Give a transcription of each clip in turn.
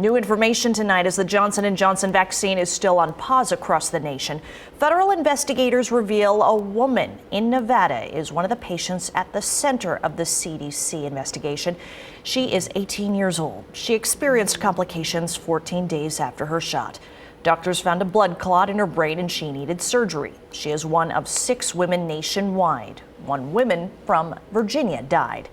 New information tonight as the Johnson & Johnson vaccine is still on pause across the nation. Federal investigators reveal a woman in Nevada is one of the patients at the center of the CDC investigation. She is 18 years old. She experienced complications 14 days after her shot. Doctors found a blood clot in her brain and she needed surgery. She is one of 6 women nationwide. 1 woman from Virginia died.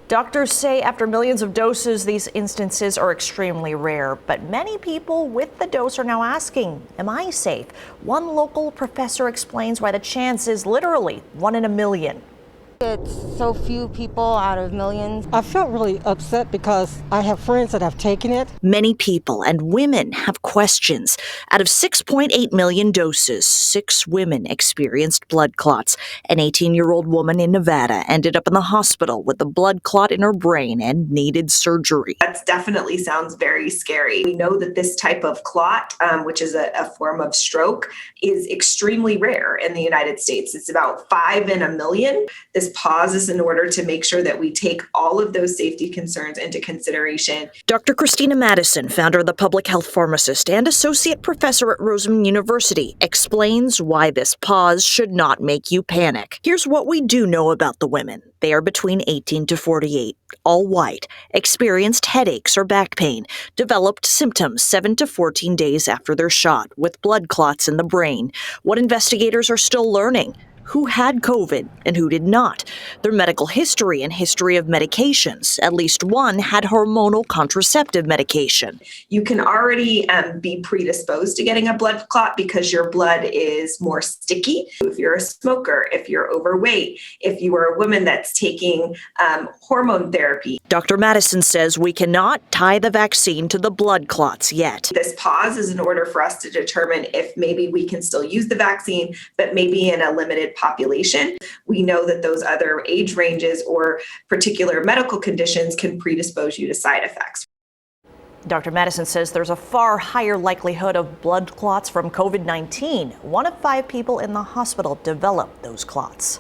Doctors say after millions of doses, these instances are extremely rare, but many people with the dose are now asking, am I safe? One local professor explains why the chance is literally 1 in a million. It's so few people out of millions. I felt really upset because I have friends that have taken it. Many people and women have questions. Out of 6.8 million doses, 6 women experienced blood clots. An 18-year-old woman in Nevada ended up in the hospital with a blood clot in her brain and needed surgery. That definitely sounds very scary. We know that this type of clot, which is a form of stroke, is extremely rare in the United States. It's about 5 in a million. This pause is in order to make sure that we take all of those safety concerns into consideration. Dr. Christina Madison, founder of the public health pharmacist and associate professor at Roseman University, explains why this pause should not make you panic. Here's what we do know about the women. They are between 18 to 48, all white, experienced headaches or back pain, developed symptoms 7 to 14 days after their shot with blood clots in the brain. What investigators are still learning: who had COVID and who did not, their medical history and history of medications. At least one had hormonal contraceptive medication. You can already be predisposed to getting a blood clot because your blood is more sticky. If you're a smoker, if you're overweight, if you are a woman that's taking hormone therapy. Dr. Madison says we cannot tie the vaccine to the blood clots yet. This pause is in order for us to determine if maybe we can still use the vaccine, but maybe in a limited population. We know that those other age ranges or particular medical conditions can predispose you to side effects. Dr. Madison says there's a far higher likelihood of blood clots from COVID-19. 1 of 5 people in the hospital develop those clots.